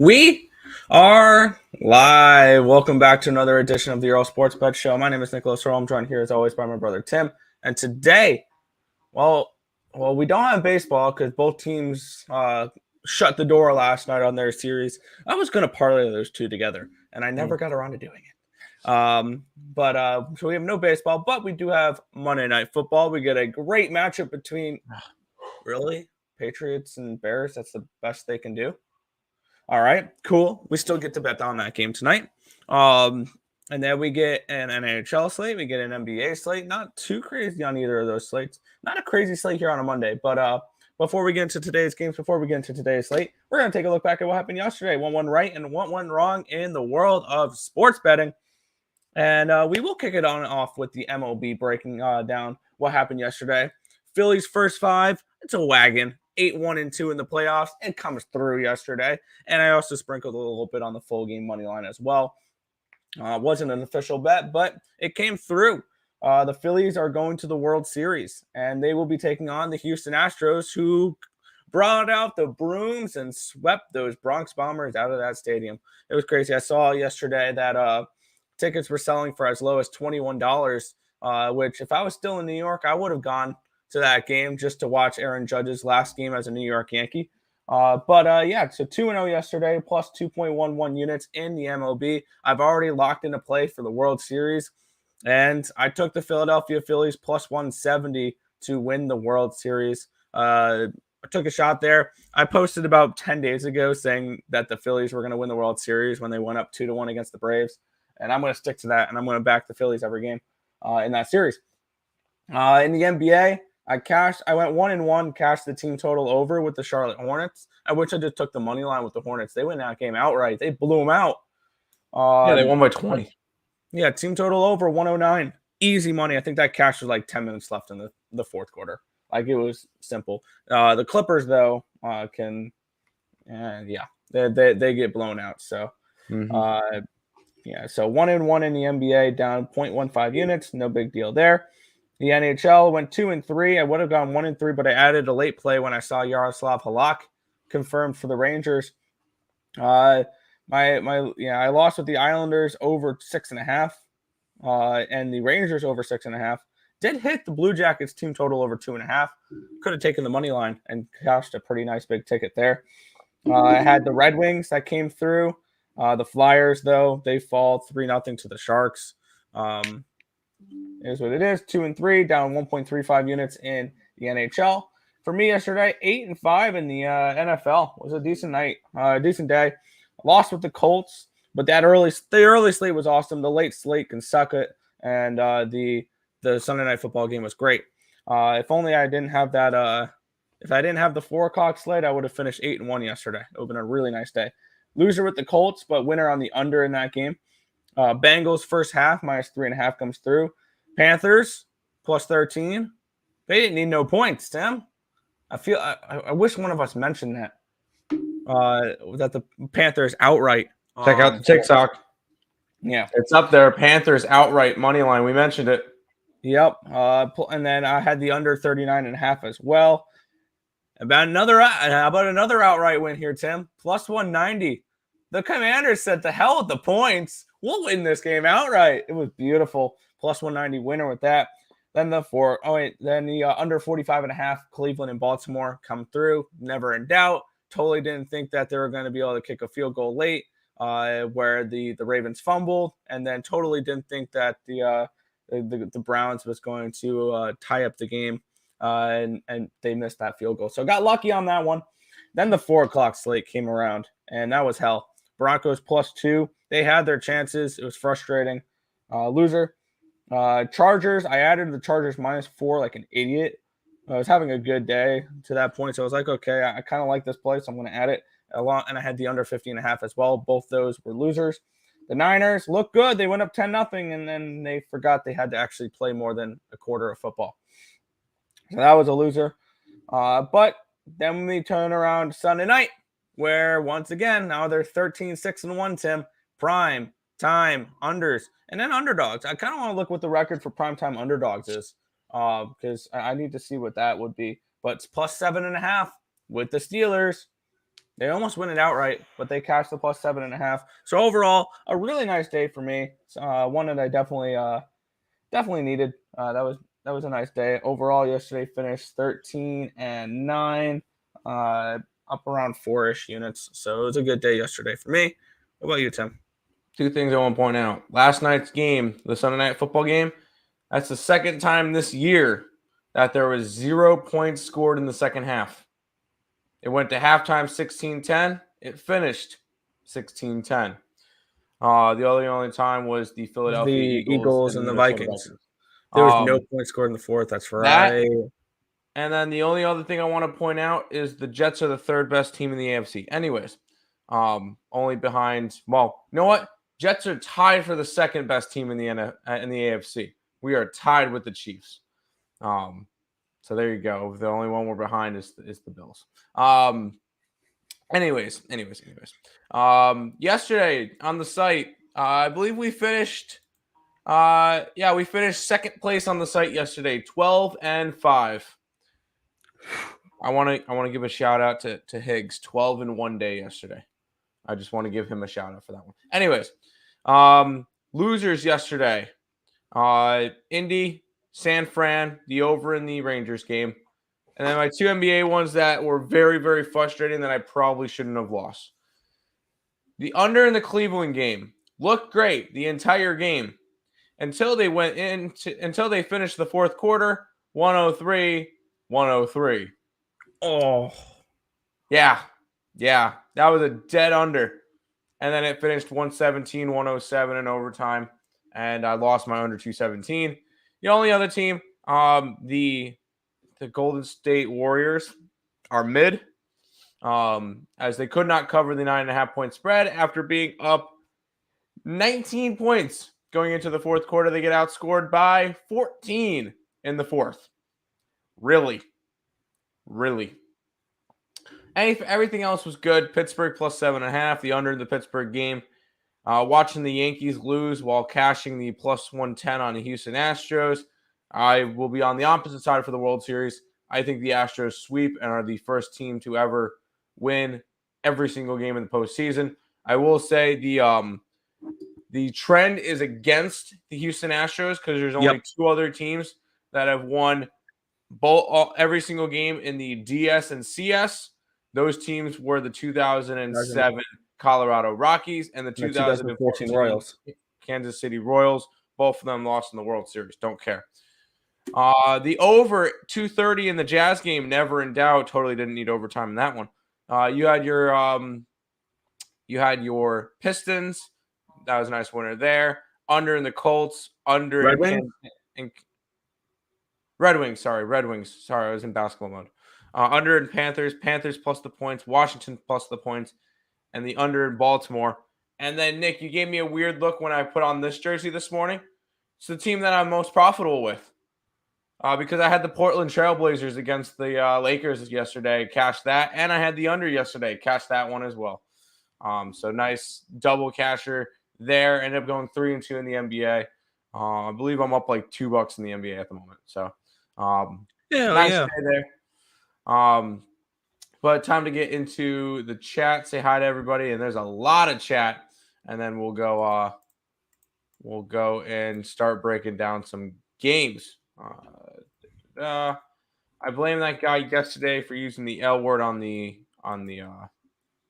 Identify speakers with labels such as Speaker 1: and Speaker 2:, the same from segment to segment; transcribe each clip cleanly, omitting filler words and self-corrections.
Speaker 1: We are live. Welcome back to another edition of the Earle Sports Bet Show. My name is Nicholas Earle. I'm joined here as always by my brother Tim. And today, well, we don't have baseball because both teams shut the door last night on their series. I was going to parlay those two together, and I never got around to doing it. So we have no baseball, but we do have Monday Night Football. We get a great matchup between Patriots and Bears. That's the best they can do. All right, cool. We still get to bet on that game tonight. And then we get an NHL slate. We get an NBA slate. Not too crazy on either of those slates. Not a crazy slate here on a Monday. But before we get into today's games, before we get into today's slate, we're going to take a look back at what happened yesterday. What went right and what went wrong in the world of sports betting. And we will kick it on off with the MLB breaking down what happened yesterday. Phillies first five. It's a wagon. 8-1-2 in the playoffs. It comes through yesterday. And I also sprinkled a little bit on the full game money line as well. Wasn't an official bet, but it came through. The Phillies are going to the World Series, and they will be taking on the Houston Astros, who brought out the brooms and swept those Bronx Bombers out of that stadium. It was crazy. I saw yesterday that tickets were selling for as low as $21, which if I was still in New York, I would have gone to that game just to watch Aaron Judge's last game as a New York Yankee. So 2-0 yesterday, plus 2.11 units in the MLB. I've already locked in a play for the World Series, and I took the Philadelphia Phillies plus 170 to win the World Series. I took a shot there. I posted about 10 days ago saying that the Phillies were going to win the World Series when they went up 2-1 against the Braves, and I'm going to stick to that, and I'm going to back the Phillies every game in that series. In the NBA, I went 1-1, cashed the team total over with the Charlotte Hornets. I wish I just took the money line with the Hornets. They win that game outright. They blew them out.
Speaker 2: They won by 20.
Speaker 1: Yeah, team total over 109. Easy money. I think that cash was like 10 minutes left in the fourth quarter. Like, it was simple. The Clippers, though, they get blown out. So, so 1-1 in the NBA, down 0.15 units. No big deal there. The NHL went 2-3. I would have gone 1-3, but I added a late play when I saw Yaroslav Halak confirmed for the Rangers. I lost with the Islanders over 6.5, and the Rangers over 6.5. Did hit the Blue Jackets team total over 2.5. Could have taken the money line and cashed a pretty nice big ticket there. I had the Red Wings that came through. The Flyers, though, they fall 3-0 to the Sharks. Is what it is. 2-3, down 1.35 units in the NHL. For me yesterday, 8-5 in the NFL. It was a decent night, decent day. Lost with the Colts, but the early slate was awesome. The late slate can suck it, and the Sunday Night Football game was great. If only I didn't have that. If I didn't have the 4:00 slate, I would have finished 8-1 yesterday. It would have been a really nice day. Loser with the Colts, but winner on the under in that game. Bengals first half minus 3.5 comes through. Panthers plus 13. They didn't need no points, Tim. I wish one of us mentioned that. That the Panthers outright.
Speaker 2: Check out the TikTok.
Speaker 1: Yeah,
Speaker 2: it's up there. Panthers outright money line. We mentioned it.
Speaker 1: Yep. And then I had the under 39.5 as well. How about another outright win here, Tim? Plus 190. The Commanders said, "The hell with the points. We'll win this game outright." It was beautiful. Plus 190 winner with that. Then the under 45.5 Cleveland and Baltimore come through. Never in doubt. Totally didn't think that they were going to be able to kick a field goal late, where the Ravens fumbled, and then totally didn't think that the Browns was going to tie up the game, and they missed that field goal. So got lucky on that one. Then the 4:00 slate came around, and that was hell. Broncos plus 2. They had their chances. It was frustrating. Loser. Chargers. I added the Chargers minus 4 like an idiot. I was having a good day to that point, so I was like, okay, I kind of like this play, so I'm going to add it. And I had the under 50.5 as well. Both those were losers. The Niners looked good. They went up 10-0, and then they forgot they had to actually play more than a quarter of football. So that was a loser. But then we turn around Sunday night, where once again, now they're 13-6-1, Tim. Prime time unders, and then underdogs. I kind of want to look what the record for primetime underdogs is, because I need to see what that would be. But it's plus 7.5 with the Steelers. They almost win it outright, but they cashed the plus 7.5. So overall, a really nice day for me. One that I definitely needed. That was a nice day. Overall, yesterday finished 13-9, up around 4-ish units. So it was a good day yesterday for me. What about you, Tim?
Speaker 2: Two things I want to point out. Last night's game, the Sunday night football game, that's the second time this year that there was 0 points scored in the second half. It went to halftime 16-10. It finished 16-10. The only time was the Philadelphia
Speaker 1: Eagles and the Vikings.
Speaker 2: Vikings.
Speaker 1: There was no points scored in the fourth. That's right.
Speaker 2: And then the only other thing I want to point out is the Jets are the third best team in the AFC. Anyways, only behind. Well, you know what? Jets are tied for the second best team in the AFC. We are tied with the Chiefs. So there you go. The only one we're behind is the Bills. Anyways. Yesterday on the site, I believe we finished. We finished second place on the site yesterday, 12-5. I want to give a shout out to Higgs, 12 in one day yesterday. I just want to give him a shout out for that one. Anyways, losers yesterday. Indy, San Fran, the over in the Rangers game. And then my two NBA ones that were very, very frustrating that I probably shouldn't have lost. The under in the Cleveland game looked great the entire game until they finished the fourth quarter, 103-103.
Speaker 1: Oh.
Speaker 2: Yeah. That was a dead under. And then it finished 117-107 in overtime. And I lost my under 217. The only other team, the Golden State Warriors are mid, as they could not cover the 9.5-point spread after being up 19 points going into the fourth quarter. They get outscored by 14 in the fourth. Really. Everything else was good. Pittsburgh plus 7.5, the under in the Pittsburgh game. Watching the Yankees lose while cashing the plus 110 on the Houston Astros. I will be on the opposite side for the World Series. I think the Astros sweep and are the first team to ever win every single game in the postseason. I will say the trend is against the Houston Astros because there's only two other teams that have won every single game in the DS and CS. Those teams were the 2007 Colorado Rockies and the 2014
Speaker 1: Royals.
Speaker 2: Kansas City Royals. Both of them lost in the World Series. Don't care. The over 230 in the Jazz game, never in doubt. Totally didn't need overtime in that one. You had your Pistons. That was a nice winner there. Under in the Colts. Under
Speaker 1: Red Wings.
Speaker 2: Red Wings. Sorry, I was in basketball mode. Under in Panthers. Panthers plus the points. Washington plus the points. And the under in Baltimore. And then, Nick, you gave me a weird look when I put on this jersey this morning. It's the team that I'm most profitable with. Because I had the Portland Trailblazers against the Lakers yesterday. Cashed that. And I had the under yesterday. Cashed that one as well. So nice double casher there. Ended up going 3-2 in the NBA. I believe I'm up like $2 in the NBA at the moment. So nice day there. But time to get into the chat. Say hi to everybody. And there's a lot of chat. And then we'll go and start breaking down some games. I blame that guy yesterday for using the L word on the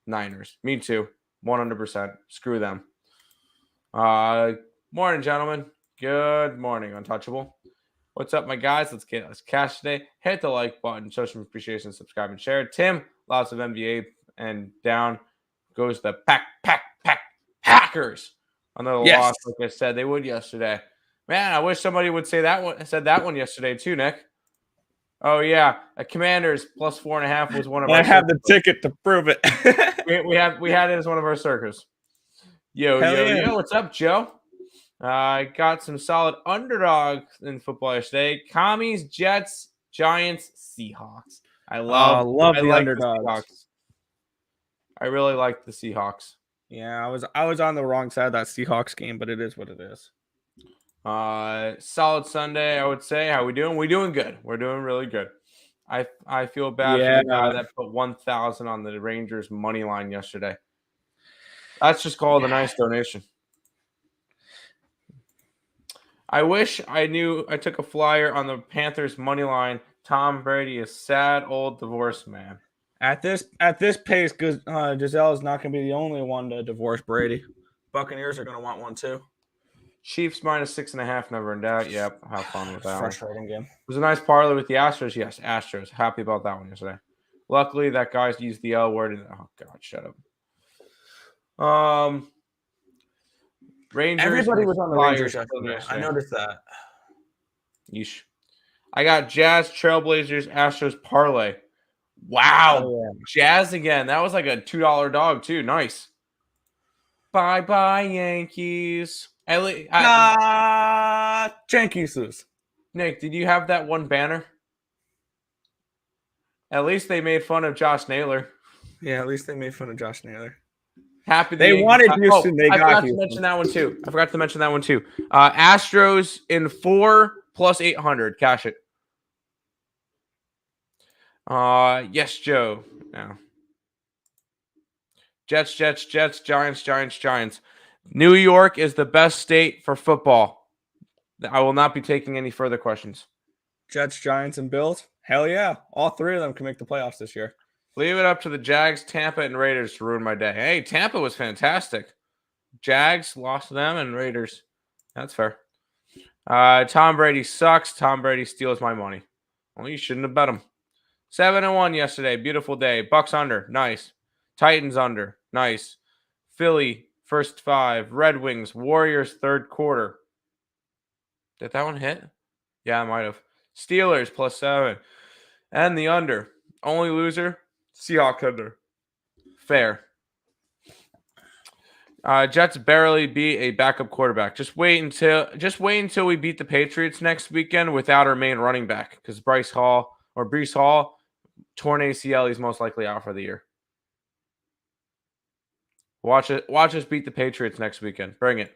Speaker 2: Niners. Me too. 100%. Screw them. Morning, gentlemen. Good morning, Untouchable. What's up, my guys? Let's cash today. Hit the like button. Show some appreciation. Subscribe and share. Tim, lots of NBA, and down goes the Packers. Another loss, like I said, they would yesterday. Man, I wish somebody would say that one. Said that one yesterday too, Nick. Oh yeah, a Commanders plus 4.5 was one of.
Speaker 1: I have the ticket to prove it.
Speaker 2: we had it as one of our circles. Yo, what's up, Joe? I got some solid underdogs in football yesterday. Commies, Jets, Giants, Seahawks. I love the underdogs. I really like the Seahawks.
Speaker 1: Yeah, I was on the wrong side of that Seahawks game, but it is what it is.
Speaker 2: Solid Sunday, I would say. How we doing? We doing good. We're doing really good. I feel bad for
Speaker 1: Yeah.
Speaker 2: the guy that put 1,000 on the Rangers money line yesterday. That's just called a nice donation. I wish I knew I took a flyer on the Panthers money line. Tom Brady is sad old divorced man.
Speaker 1: At this pace, Giselle is not going to be the only one to divorce Brady. Buccaneers are going to want one too.
Speaker 2: Chiefs minus 6.5, never in doubt. Yep, have fun with that one.
Speaker 1: Frustrating game.
Speaker 2: It was a nice parlay with the Astros. Yes, Astros. Happy about that one yesterday. Luckily, that guy's used the L word. Oh God, shut up. Rangers.
Speaker 1: Everybody was on the
Speaker 2: Flyers
Speaker 1: Rangers yesterday. I noticed that.
Speaker 2: Yeesh. I got Jazz, Trailblazers, Astros parlay. Wow,
Speaker 1: Oh,
Speaker 2: Jazz again. That was like a $2 dog too. Nice. Bye bye Yankees.
Speaker 1: Yankees.
Speaker 2: Nick, did you have that one banner? At least they made fun of Josh Naylor.
Speaker 1: Yeah, at least they made fun of Josh Naylor.
Speaker 2: Happy
Speaker 1: they wanted Houston. They got
Speaker 2: forgot
Speaker 1: Houston.
Speaker 2: to mention that one too. Astros in 4 plus 800. Cash it. Yes, Joe. No. Jets, Giants. New York is the best state for football. I will not be taking any further questions.
Speaker 1: Jets, Giants, and Bills. Hell yeah. All three of them can make the playoffs this year.
Speaker 2: Leave it up to the Jags, Tampa, and Raiders to ruin my day. Hey, Tampa was fantastic. Jags lost to them, and Raiders. That's fair. Tom Brady sucks. Tom Brady steals my money. Well, you shouldn't have bet him. 7-1 yesterday. Beautiful day. Bucks under. Nice. Titans under. Nice. Philly, first 5. Red Wings, Warriors, third quarter. Did that one hit? Yeah, I might have. Steelers, plus 7. And the under. Only loser, Seahawks under. Fair. Jets barely beat a backup quarterback. Just wait until we beat the Patriots next weekend without our main running back, because Breece Hall, torn ACL, he's most likely out for the year. Watch us beat the Patriots next weekend. Bring it.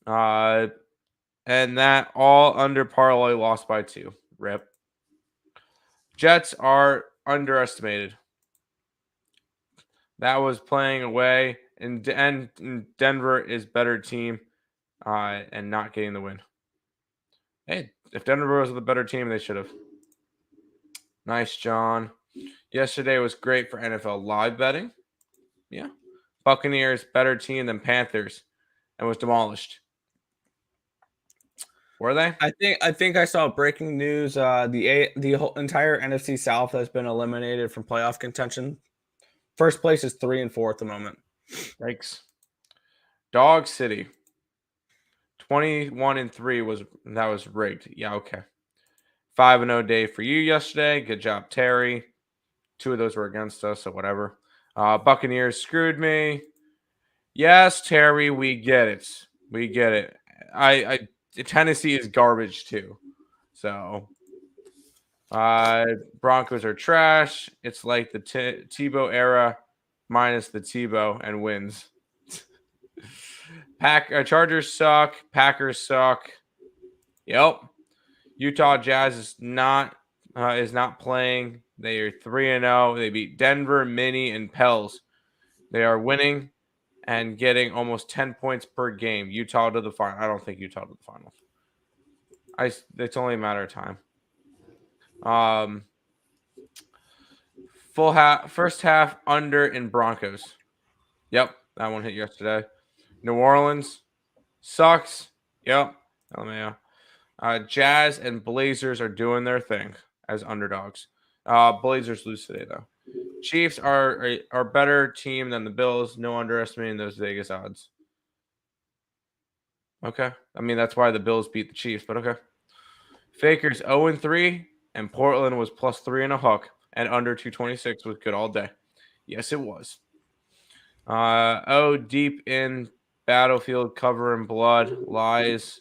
Speaker 2: And that all under parlay lost by 2. Rip. Jets are underestimated. That was playing away, and Denver is better team, and not getting the win. Hey, if Denver was the better team, they should have. Nice, John. Yesterday was great for NFL live betting. Yeah. Buccaneers, better team than Panthers, and was demolished. Were they?
Speaker 1: I think I saw breaking news. The whole entire NFC South has been eliminated from playoff contention. First place is 3 and 4 at the moment.
Speaker 2: Yikes. Dog City. 21-3 was rigged. Yeah, okay. 5-0 day for you yesterday. Good job, Terry. 2 of those were against us, so whatever. Buccaneers screwed me. Yes, Terry, we get it. We get it. Tennessee is garbage too. So Broncos are trash. It's like the Tebow era minus the Tebow and wins. Chargers suck. Packers suck. Yep. Utah Jazz is not playing. They are 3-0. They beat Denver, Mini, and Pels. They are winning and getting almost 10 points per game. Utah to the final. I don't think Utah to the finals. It's only a matter of time. First half under in Broncos. Yep, that one hit yesterday. New Orleans sucks. Yep, LMAO. Jazz and Blazers are doing their thing as underdogs. Blazers lose today though. Chiefs are a better team than the Bills. No underestimating those Vegas odds. Okay. I mean, that's why the Bills beat the Chiefs, but okay. Fakers 0-3, and Portland was plus 3 and a hook, and under 226 was good all day. Yes, it was. Deep in battlefield, cover in blood, lies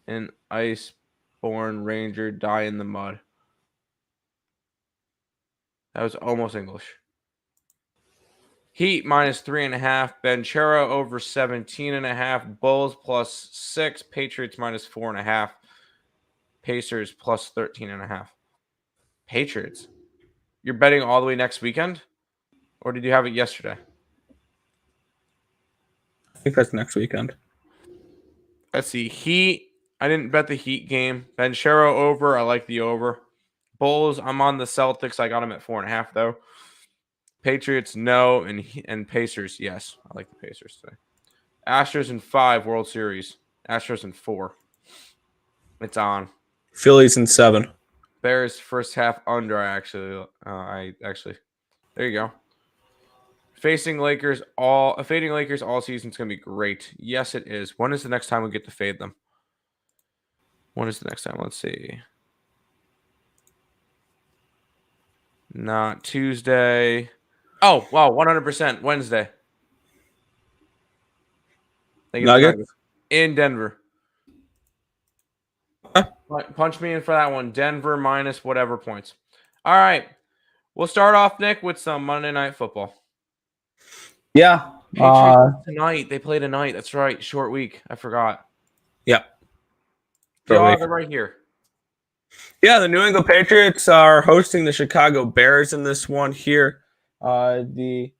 Speaker 2: in ice-born ranger, die in the mud. That was almost English. Heat minus 3.5. Benchero over 17.5. Bulls plus 6. Patriots minus 4.5. Pacers plus 13.5. Patriots. You're betting all the way next weekend? Or did you have it yesterday?
Speaker 1: I think that's next weekend.
Speaker 2: Let's see. Heat. I didn't bet the Heat game. Benchero over. I like the over. Bulls. I'm on the Celtics. I got them at 4.5 though. Patriots, no, and Pacers, yes. I like the Pacers today. Astros in 5 World Series. Astros in 4. It's on.
Speaker 1: Phillies in 7.
Speaker 2: Bears first half under. I actually. There you go. Fading Lakers all season is gonna be great. Yes, it is. When is the next time we get to fade them? When is the next time? Let's see. Not Tuesday. Oh, wow, 100% Wednesday.
Speaker 1: Nuggets?
Speaker 2: In Denver.
Speaker 1: Huh?
Speaker 2: Punch me in for that one. Denver minus whatever points. All right. We'll start off, Nick, with some Monday Night Football.
Speaker 1: Yeah.
Speaker 2: Patriots tonight. They play tonight. That's right. Short week. I forgot.
Speaker 1: Yeah.
Speaker 2: They're right here.
Speaker 1: Yeah, the New England Patriots are hosting the Chicago Bears in this one here. The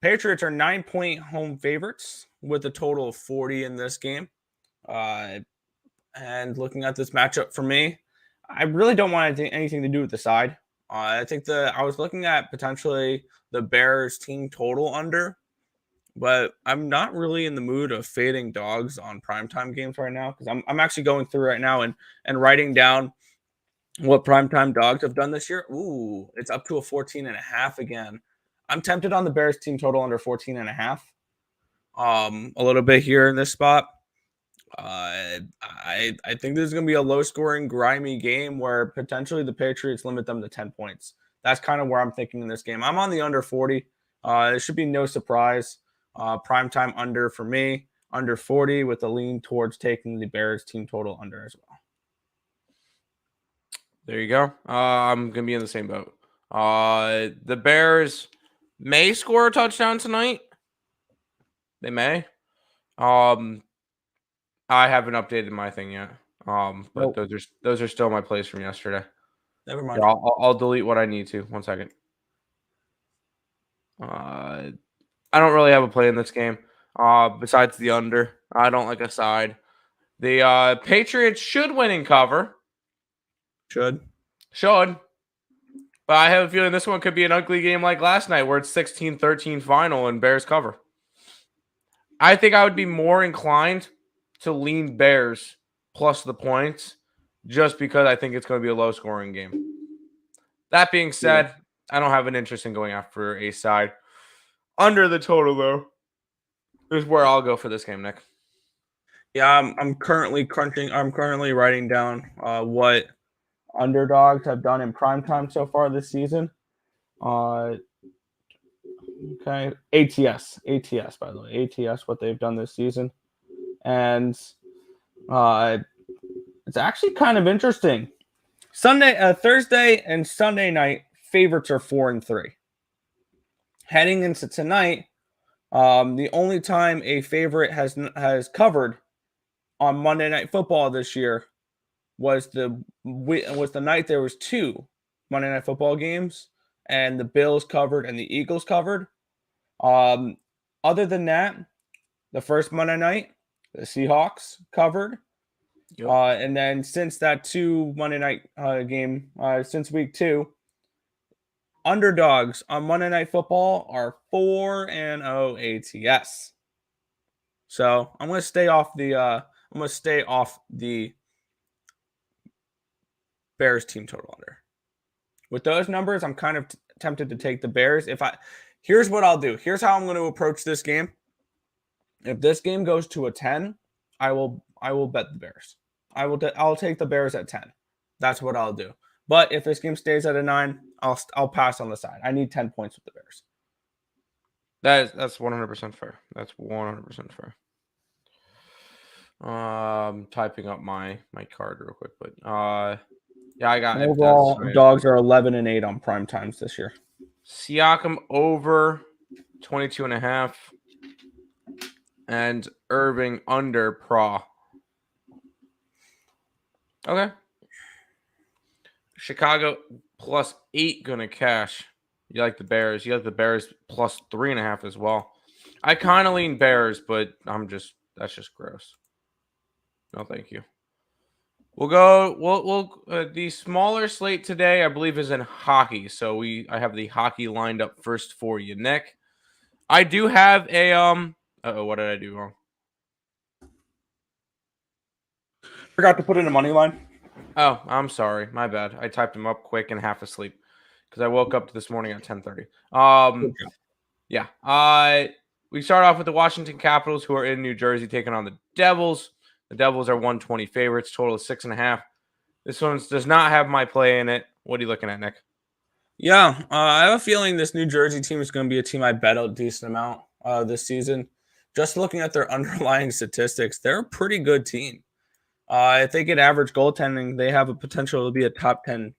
Speaker 1: Patriots are 9-point home favorites with a total of 40 in this game. And looking at this matchup for me, I really don't want anything to do with the side. I think I was looking at potentially the Bears team total under, but I'm not really in the mood of fading dogs on primetime games right now because I'm actually going through right now and writing down what primetime dogs have done this year. Ooh, it's up to a 14.5 again. I'm tempted on the Bears team total under 14.5. A little bit here in this spot. I think this is going to be a low scoring, grimy game where potentially the Patriots limit them to 10 points. That's kind of where I'm thinking in this game. I'm on the under 40. It should be no surprise. Primetime under for me, under 40 with a lean towards taking the Bears team total under as well.
Speaker 2: There you go. I'm going to be in the same boat. The Bears may score a touchdown tonight. They may. I haven't updated my thing yet. But
Speaker 1: Nope.
Speaker 2: those are still my plays from yesterday.
Speaker 1: Never mind.
Speaker 2: Yeah, I'll delete what I need to. 1 second. I don't really have a play in this game. Besides the under, I don't like a side. The Patriots should win and cover.
Speaker 1: Should.
Speaker 2: But I have a feeling this one could be an ugly game like last night where it's 16-13 final and Bears cover. I think I would be more inclined to lean Bears plus the points just because I think it's going to be a low-scoring game. That being said, I don't have an interest in going after a side. Under the total, though, is where I'll go for this game, Nick.
Speaker 1: Yeah, I'm currently crunching. I'm currently writing down what underdogs have done in primetime so far this season. Okay, ATS, by the way, ATS, what they've done this season, and it's actually kind of interesting. Thursday, and Sunday night favorites are 4-3. Heading into tonight, the only time a favorite has covered on Monday Night Football this year was the night there was 2 Monday Night Football games, and the Bills covered and the Eagles covered. Other than that, the first Monday night, the Seahawks covered.
Speaker 2: Yep.
Speaker 1: And then since that 2 Monday night game, since week 2, underdogs on Monday Night Football are 4-0 ATS. So I'm gonna stay off the Bears team total under. With those numbers, I'm kind of tempted to take the Bears. Here's what I'll do. Here's how I'm going to approach this game. If this game goes to a 10, I will bet the Bears. I'll take the Bears at 10. That's what I'll do. But if this game stays at a 9, I'll pass on the side. I need 10 points with the Bears.
Speaker 2: That's 100% fair. That's 100% fair. Typing up my card real quick, but yeah, I got it.
Speaker 1: Overall, dogs are 11-8 on prime times this year.
Speaker 2: Siakam over 22.5 and Irving under Pra. Okay. Chicago +8 gonna cash. You like the Bears. You like the Bears +3.5 as well. I kind of lean Bears, but that's just gross. No, thank you. We'll go. The smaller slate today, I believe, is in hockey. So I have the hockey lined up first for you, Nick. I do have a what did I do wrong?
Speaker 1: Forgot to put in a money line.
Speaker 2: Oh, I'm sorry. My bad. I typed them up quick and half asleep because I woke up this morning at 10:30. Yeah. We start off with the Washington Capitals, who are in New Jersey, taking on the Devils. The Devils are 120 favorites. Total is 6.5. This one does not have my play in it. What are you looking at, Nick?
Speaker 1: Yeah, I have a feeling this New Jersey team is going to be a team I bet a decent amount this season. Just looking at their underlying statistics, they're a pretty good team. If they get average goaltending, they have a potential to be a top 10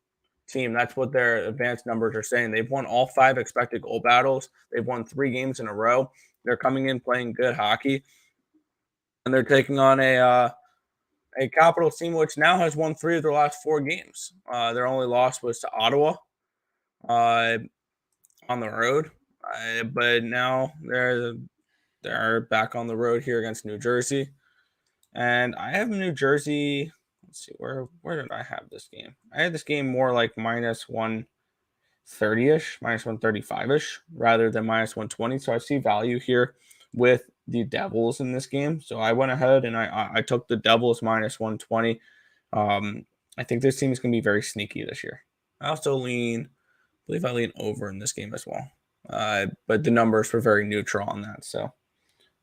Speaker 1: team. That's what their advanced numbers are saying. They've won all 5 expected goal battles. They've won 3 games in a row. They're coming in playing good hockey, and they're taking on a Capitals team which now has won 3 of their last 4 games. Their only loss was to Ottawa on the road, but now they're back on the road here against New Jersey. And I have New Jersey. Let's see, where did I have this game? I had this game more like minus 130-ish, minus 135-ish, rather than minus 120. So I see value here with the Devils in this game. So I went ahead and I took the Devils minus 120. I think this team is going to be very sneaky this year. I also believe I lean over in this game as well. But the numbers were very neutral on that. So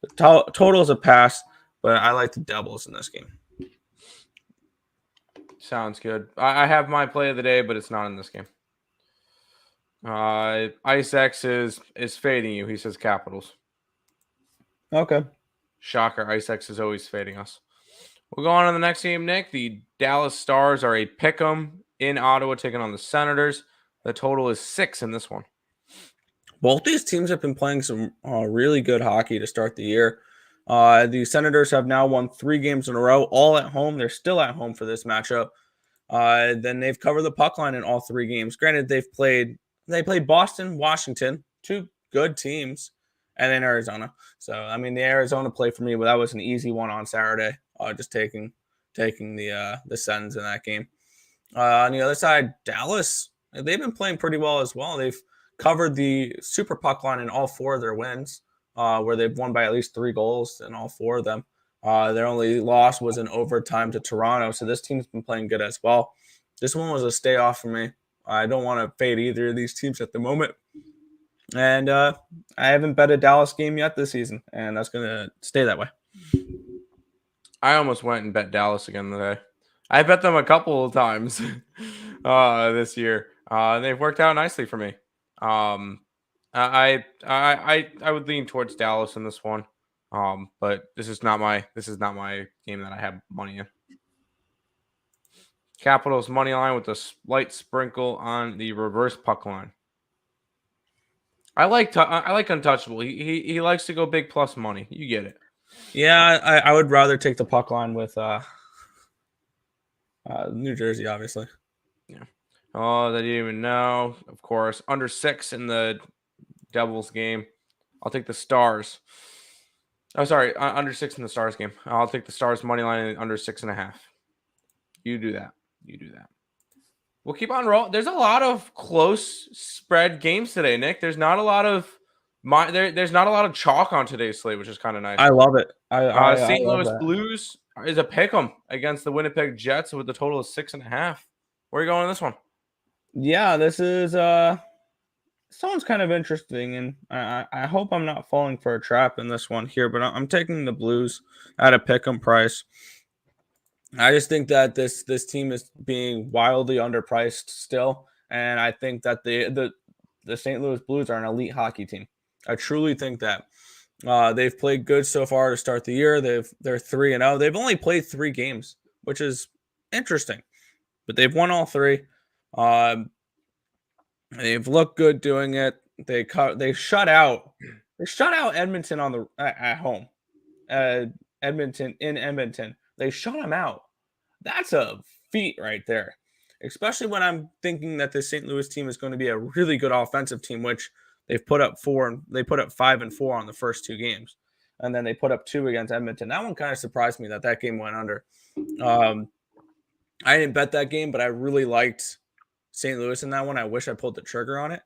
Speaker 1: the total is a pass, but I like the Devils in this game.
Speaker 2: Sounds good. I have my play of the day, but it's not in this game. Ice X is fading you. He says Capitals.
Speaker 1: Okay.
Speaker 2: Shocker. Ice X is always fading us. We'll go on to the next game, Nick. The Dallas Stars are a pick'em in Ottawa, taking on the Senators. The total is 6 in this one.
Speaker 1: Both these teams have been playing some really good hockey to start the year. The Senators have now won 3 games in a row, all at home. They're still at home for this matchup. Then they've covered the puck line in all 3 games. Granted, they played Boston, Washington, 2 good teams, and then Arizona. So I mean, the Arizona play for me, but that was an easy one on Saturday. Just taking the Sens in that game. On the other side, Dallas, they've been playing pretty well as well. They've covered the super puck line in all 4 of their wins, where they've won by at least 3 goals in all 4 of them. Their only loss was in overtime to Toronto, so this team's been playing good as well. This one was a stay off for me. I don't want to fade either of these teams at the moment. And I haven't bet a Dallas game yet this season, and that's going to stay that way.
Speaker 2: I almost went and bet Dallas again today. I bet them a couple of times this year. They've worked out nicely for me. I would lean towards Dallas in this one. But this is not my game that I have money in. Capitals money line with a slight sprinkle on the reverse puck line. I like Untouchable. He likes to go big plus money. You get it.
Speaker 1: Yeah, I would rather take the puck line with New Jersey, obviously.
Speaker 2: Yeah. Oh, they didn't even know. Of course, under 6 in the Devils game. I'll take the Stars. Oh, sorry, under 6 in the Stars game. I'll take the Stars money line under 6.5. You do that. We'll keep on rolling. There's a lot of close spread games today, Nick. There's not a lot of there's not a lot of chalk on today's slate, which is kind of nice.
Speaker 1: I love it.
Speaker 2: St. Louis Blues is a pick'em against the Winnipeg Jets with a total of 6.5. Where are you going in this one?
Speaker 1: Yeah, this is sounds kind of interesting, and I hope I'm not falling for a trap in this one here, but I'm taking the Blues at a pick'em price. I just think that this team is being wildly underpriced still, and I think that the St. Louis Blues are an elite hockey team. I truly think that they've played good so far to start the year. They're 3-0. They've only played 3 games, which is interesting, but they've won all 3. They've looked good doing it. They shut out Edmonton at home. Edmonton. They shut them out. That's a feat right there. especially when I'm thinking that this St. Louis team is going to be a really good offensive team, which they've put up 5 and 4 on the first 2 games, and then they put up 2 against Edmonton. That one kind of surprised me that game went under. I didn't bet that game, but I really liked St. Louis in that one. I wish I pulled the trigger on it.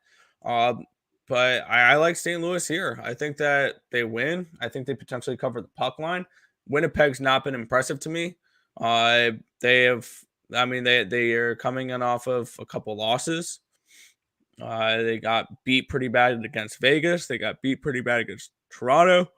Speaker 1: But I like St. Louis here. I think that they win. I think they potentially cover the puck line. Winnipeg's not been impressive to me. They have, I mean, they are coming in off of a couple losses. They got beat pretty bad against Vegas. They got beat pretty bad against Toronto.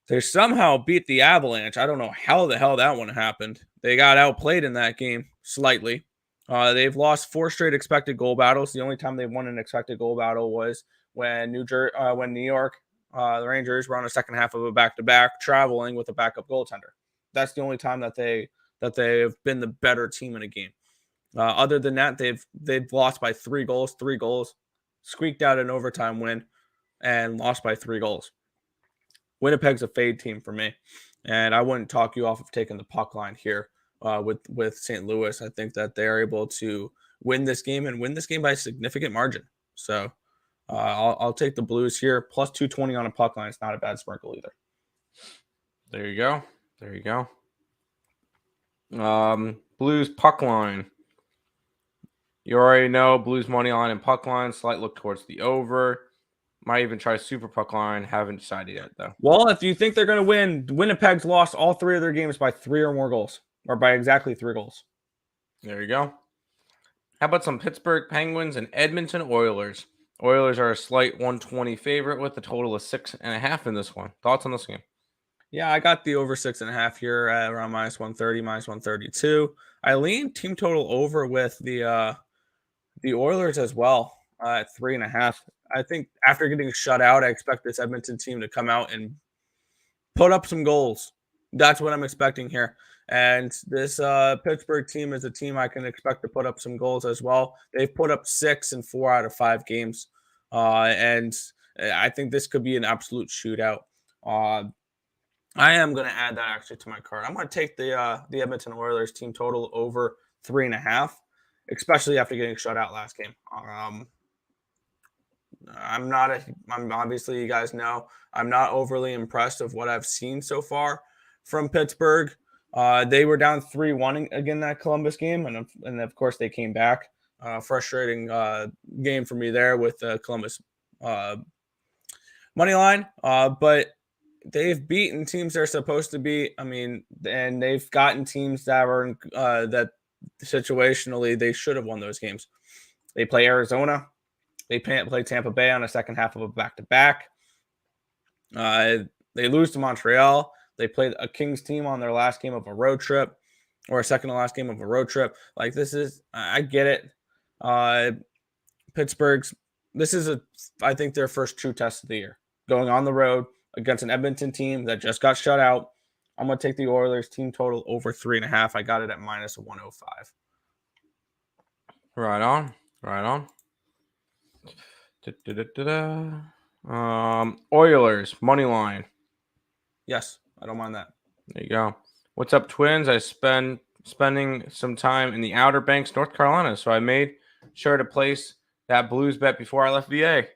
Speaker 1: They somehow beat the Avalanche. I don't know how the hell that one happened. They got outplayed in that game slightly. They've lost 4 straight expected goal battles. The only time they won an expected goal battle was when New York, the Rangers were on the second half of a back-to-back, traveling with a backup goaltender. That's the only time that they have been the better team in a game. Other than that, they've lost by 3 goals, squeaked out an overtime win, and lost by 3 goals. Winnipeg's a fade team for me, and I wouldn't talk you off of taking the puck line here with St. Louis. I think that they're able to win this game and win this game by a significant margin. So I'll take the Blues here. Plus 220 on a puck line. It's not a bad sprinkle either.
Speaker 2: There you go. Blues puck line. You already know Blues money line and puck line. Slight look towards the over. Might even try super puck line. Haven't decided yet, though.
Speaker 1: Well, if you think they're going to win, Winnipeg's lost all 3 of their games by 3 or more goals, or by exactly 3 goals.
Speaker 2: There you go. How about some Pittsburgh Penguins and Edmonton Oilers? Oilers are a slight 120 favorite with a total of 6.5 in this one. Thoughts on this game?
Speaker 1: Yeah, I got the over 6.5 here at around minus 130, minus 132. I lean team total over with the Oilers as well at 3.5. I think after getting shut out, I expect this Edmonton team to come out and put up some goals. That's what I'm expecting here. And this Pittsburgh team is a team I can expect to put up some goals as well. They've put up 6 in 4 out of 5 games. And I think this could be an absolute shootout. I am going to add that actually to my card. I'm going to take the Edmonton Oilers team total over 3.5, especially after getting shut out last game. I'm obviously, you guys know, I'm not overly impressed of what I've seen so far from Pittsburgh. They were down 3-1 again that Columbus game, and of course they came back. Frustrating game for me there with Columbus money line, but they've beaten teams they're supposed to beat. I mean, and they've gotten teams that were that situationally they should have won those games. They play Arizona. They play Tampa Bay on a second half of a back-to-back. They lose to Montreal. They played a Kings team on their last game of a road trip, or a second to last game of a road trip. Like, this is, I get it. This is I think their first true test of the year. Going on the road against an Edmonton team that just got shut out. I'm going to take the Oilers team total over 3.5. I got it at minus 105.
Speaker 2: Right on. Oilers money line.
Speaker 1: Yes, I don't mind that.
Speaker 2: There you go. What's up, Twins? I spending some time in the Outer Banks, North Carolina, so I made sure to place that Blues bet before I left VA.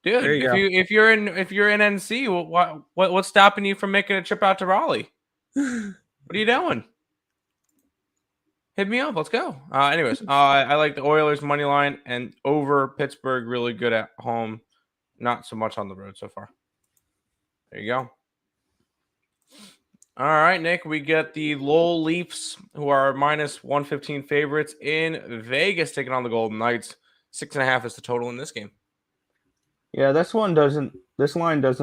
Speaker 2: Dude, if you're in NC, what's stopping you from making a trip out to Raleigh? What are you doing? Hit me up. Let's go. Anyways, I like the Oilers money line and over Pittsburgh. Really good at home, not so much on the road so far. There you go. All right, Nick, we get the Lowell Leafs, who are minus 115 favorites in Vegas, taking on the Golden Knights. 6.5 is the total in this game.
Speaker 1: Yeah, this line doesn't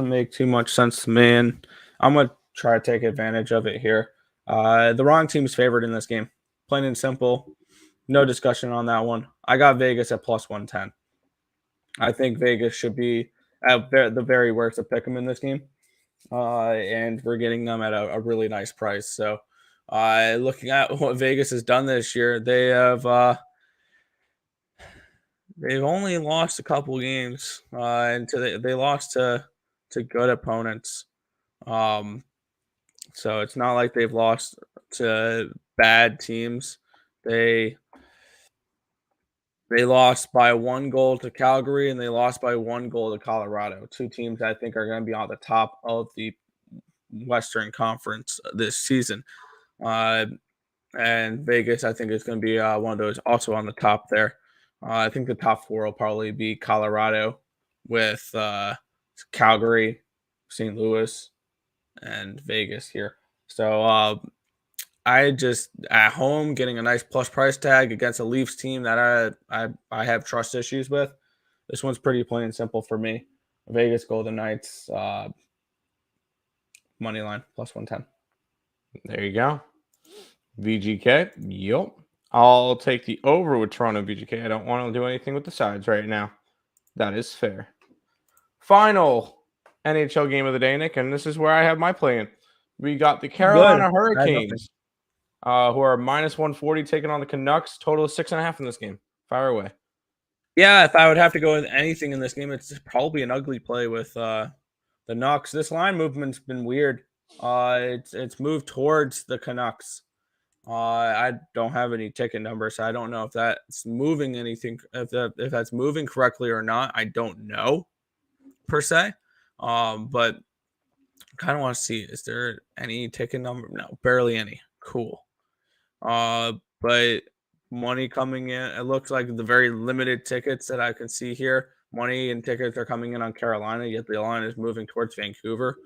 Speaker 1: make too much sense to me, and I'm going to try to take advantage of it here. The wrong team's favored in this game. Plain and simple. No discussion on that one. I got Vegas at plus 110. I think Vegas should be at the very worst to pick them in this game. And we're getting them at a really nice price. So looking at what Vegas has done this year, they've only lost a couple games, and they lost to good opponents. So it's not like they've lost to bad teams. They They lost by 1 goal to Calgary, and they lost by 1 goal to Colorado. 2 teams I think are going to be on the top of the Western Conference this season. And Vegas, I think, is going to be one of those also on the top there. I think the top 4 will probably be Colorado with Calgary, St. Louis, and Vegas here. So I just at home getting a nice plus price tag against a Leafs team that I have trust issues with. This one's pretty plain and simple for me. Vegas Golden Knights money line plus 110.
Speaker 2: There you go. VGK. Yep. I'll take the over with Toronto VGK. I don't want to do anything with the sides right now. That is fair. Final NHL game of the day, Nick, and this is where I have my play in. We got the Carolina Hurricanes, who are minus 140 taking on the Canucks. Total of 6.5 in this game. Fire away.
Speaker 1: Yeah, if I would have to go with anything in this game, it's probably an ugly play with the Nucks. This line movement's been weird. It's moved towards the Canucks. I don't have any ticket numbers, so I don't know if that's moving anything. If that's moving correctly or not, I don't know per se. But kind of want to see, is there any ticket number? No, barely any. Cool. But money coming in. It looks like the very limited tickets that I can see here. Money and tickets are coming in on Carolina, yet the line is moving towards Vancouver.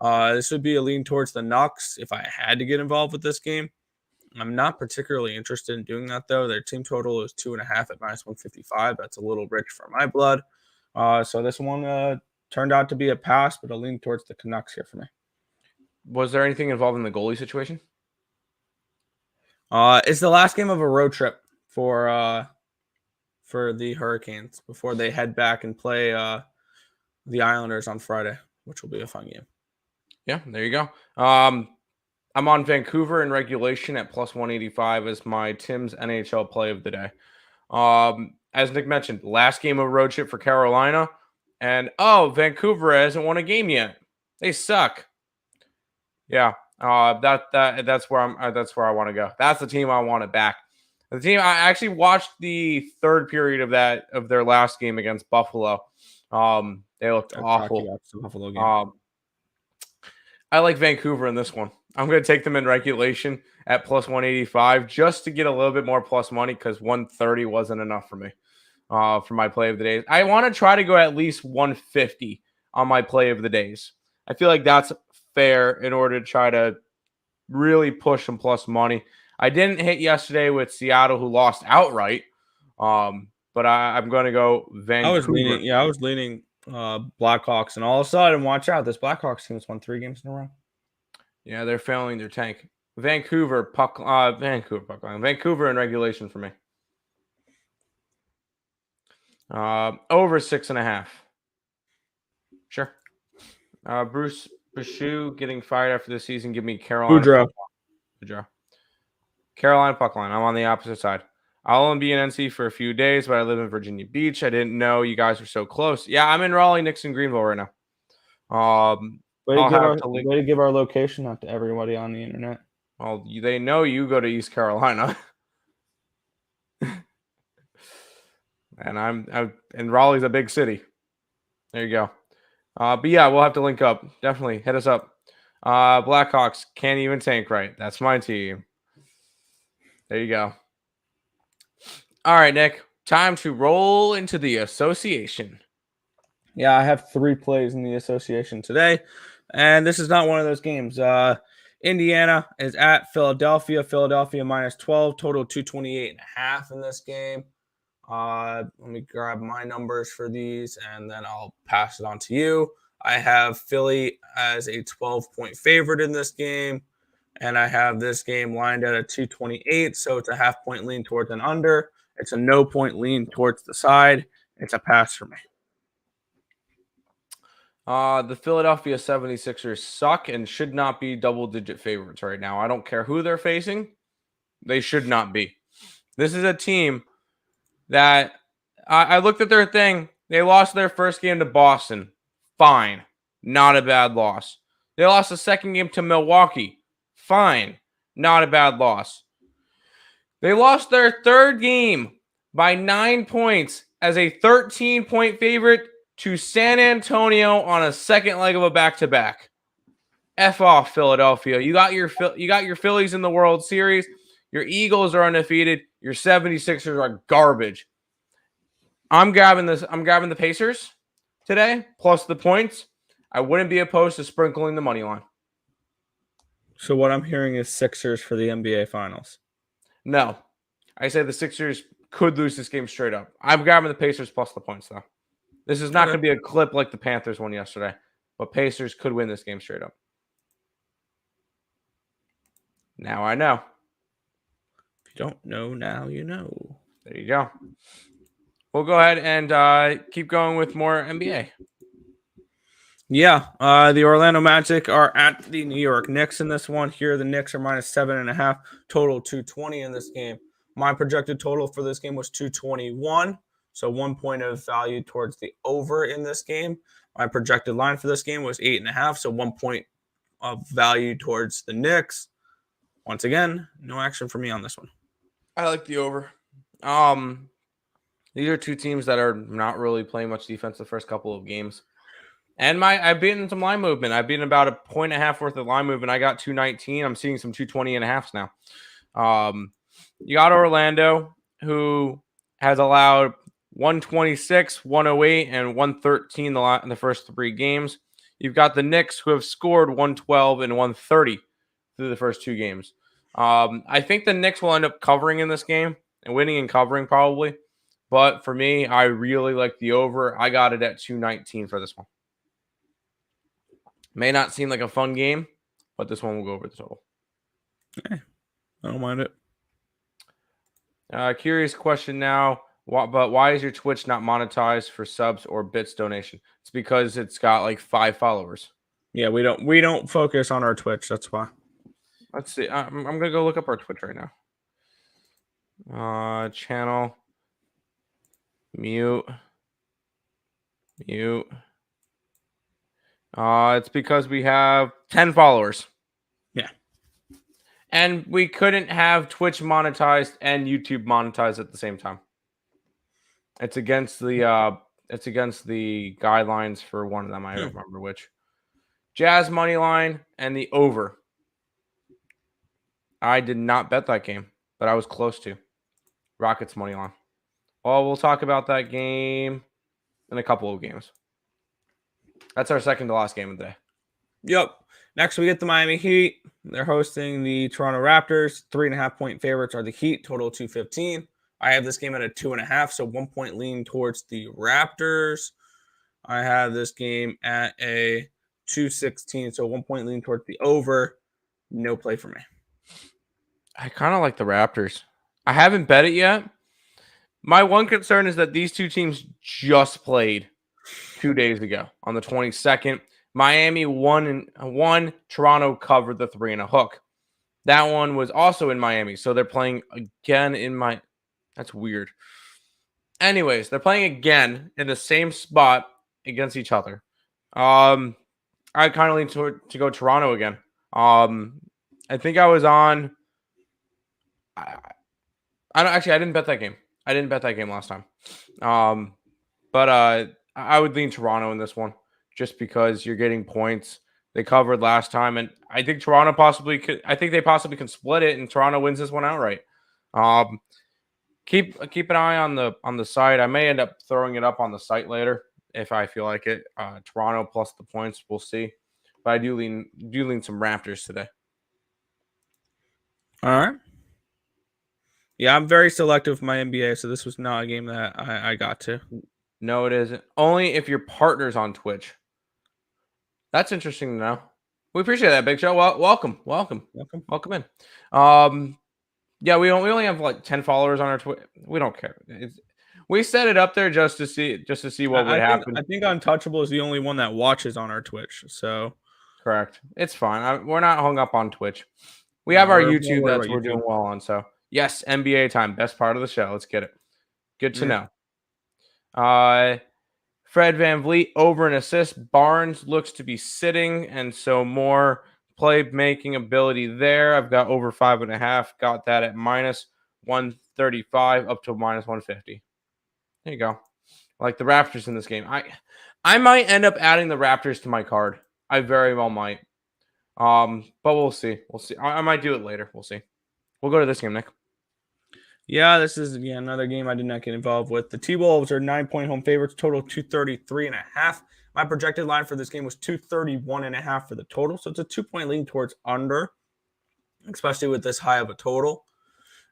Speaker 1: This would be a lean towards the Nucks if I had to get involved with this game. I'm not particularly interested in doing that, though. Their team total is 2.5 at minus 155. That's a little rich for my blood. So this one turned out to be a pass, but a lean towards the Canucks here for me.
Speaker 2: Was there anything involved in the goalie situation?
Speaker 1: It's the last game of a road trip for the Hurricanes before they head back and play the Islanders on Friday, which will be a fun game.
Speaker 2: Yeah, there you go. I'm on Vancouver in regulation at plus 185 as my Tim's NHL play of the day. As Nick mentioned, last game of a road trip for Carolina, and Vancouver hasn't won a game yet. They suck. Yeah, that's where I want to go. That's the team I want it back. The team I actually watched the third period of their last game against Buffalo. They looked awful.
Speaker 1: Buffalo game.
Speaker 2: I like Vancouver in this one. I'm going to take them in regulation at plus 185 just to get a little bit more plus money because 130 wasn't enough for me for my play of the days. I want to try to go at least 150 on my play of the days. I feel like that's fair in order to try to really push some plus money. I didn't hit yesterday with Seattle, who lost outright, but I'm going to go Vancouver.
Speaker 1: I was leaning Blackhawks, and all of a sudden, watch out, this Blackhawks team has won 3 games in a row.
Speaker 2: Yeah, they're failing their tank. Vancouver puck line. Vancouver in regulation for me. Over 6.5. Sure. Bruce Bouchou getting fired after the season. Give me Carolina. Boudreaux. Carolina puck line. I'm on the opposite side. I'll only be in NC for a few days, but I live in Virginia Beach. I didn't know you guys were so close. Yeah, I'm in Raleigh, Nixon, Greenville right now.
Speaker 1: Way to give our location out to everybody on the internet.
Speaker 2: Well, they know you go to East Carolina. And Raleigh's a big city. There you go. But yeah, we'll have to link up. Definitely hit us up. Blackhawks can't even tank right. That's my team. There you go. All right, Nick. Time to roll into the association.
Speaker 1: Yeah, I have 3 plays in the association today, and this is not one of those games. Indiana is at Philadelphia. Philadelphia minus 12, total 228.5 in this game. Let me grab my numbers for these, and then I'll pass it on to you. I have Philly as a 12-point favorite in this game, and I have this game lined at a 228, so it's a half-point lean towards an under. It's a no-point lean towards the side. It's a pass for me.
Speaker 2: The Philadelphia 76ers suck and should not be double-digit favorites right now. I don't care who they're facing. They should not be. This is a team that I looked at their thing. They lost their first game to Boston. Fine. Not a bad loss. They lost the second game to Milwaukee. Fine. Not a bad loss. They lost their third game by 9 points as a 13-point favorite to San Antonio on a second leg of a back-to-back. F off, Philadelphia. You got your Phillies in the World Series. Your Eagles are undefeated. Your 76ers are garbage. I'm grabbing the Pacers today, plus the points. I wouldn't be opposed to sprinkling the money line.
Speaker 1: So what I'm hearing is Sixers for the NBA Finals.
Speaker 2: No. I say the Sixers could lose this game straight up. I'm grabbing the Pacers plus the points, though. This is not going to be a clip like the Panthers one yesterday, but Pacers could win this game straight up. Now I know.
Speaker 1: If you don't know, now you know.
Speaker 2: There you go. We'll go ahead and keep going with more NBA.
Speaker 1: Yeah, the Orlando Magic are at the New York Knicks in this one. Here, the Knicks are minus 7.5, total 220 in this game. My projected total for this game was 221, so 1 point of value towards the over in this game. My projected line for this game was 8.5, so 1 point of value towards the Knicks. Once again, no action for me on this one.
Speaker 2: I like the over. These are two teams that are not really playing much defense the first couple of games. And I've beaten some line movement. I've beaten about 1.5 points worth of line movement. I got 219. I'm seeing some 220.5s now. You got Orlando, who has allowed 126, 108, and 113 in the first 3 games. You've got the Knicks, who have scored 112 and 130 through the first 2 games. I think the Knicks will end up covering in this game and winning and covering probably. But for me, I really like the over. I got it at 219 for this one. May not seem like a fun game, but this one will go over the total.
Speaker 1: Okay. I don't mind it.
Speaker 2: Curious question now. But why is your Twitch not monetized for subs or bits donation? It's because it's got like 5 followers.
Speaker 1: Yeah, we don't focus on our Twitch. That's why.
Speaker 2: Let's see. I'm gonna go look up our Twitch right now. Channel. Mute. It's because we have 10 followers.
Speaker 1: Yeah.
Speaker 2: And we couldn't have Twitch monetized and YouTube monetized at the same time. It's against the guidelines for one of them. I don't remember which. Jazz money line and the over. I did not bet that game, but I was close to. Rockets money line. Well, we'll talk about that game in a couple of games. That's our second to last game of the day.
Speaker 1: Yep. Next, we get the Miami Heat. They're hosting the Toronto Raptors. 3.5 point favorites are the Heat, total 215. I have this game at a 2.5, so 1 point lean towards the Raptors. I have this game at a 216, so 1 point lean towards the over. No play for me.
Speaker 2: I kind of like the Raptors. I haven't bet it yet. My one concern is that these two teams just played 2 days ago on the 22nd. Miami won. Toronto covered the 3 and a hook. That one was also in Miami, so they're playing again in my. That's weird. Anyways, they're playing again in the same spot against each other. I kind of lean to go Toronto again. I think I was on. I didn't bet that game. I didn't bet that game last time. But I would lean Toronto in this one just because you're getting points. They covered last time, and I think Toronto possibly could. I think they possibly can split it, and Toronto wins this one outright. Keep an eye on the site. I may end up throwing it up on the site later if I feel like it. Toronto plus the points, we'll see. But I do lean some Raptors today.
Speaker 1: All right. Yeah, I'm very selective with my NBA, so this was not a game that I got to.
Speaker 2: No, it isn't. Only if your partner's on Twitch. That's interesting to know. We appreciate that, Big Show. Welcome in. Yeah, we only have like 10 followers on our Twitch. We don't care. We set it up there just to see what would happen.
Speaker 1: I think Untouchable is the only one that watches on our Twitch. So
Speaker 2: correct. It's fine. We're not hung up on Twitch. We have our YouTube that we're doing well on. So yes, NBA time, best part of the show. Let's get it. Good to know. Fred VanVleet over an assist. Barnes looks to be sitting, and so more playmaking ability there. I've got over 5.5. Got that at minus 135 up to minus 150. There you go. I like the Raptors in this game. I might end up adding the Raptors to my card. I very well might. But we'll see. We'll see. I might do it later. We'll see. We'll go to this game, Nick.
Speaker 1: Yeah, this is another game I did not get involved with. The T-Wolves are 9-point home favorites, total 233.5. My projected line for this game was 231.5 for the total, so it's a 2-point lean towards under, especially with this high of a total.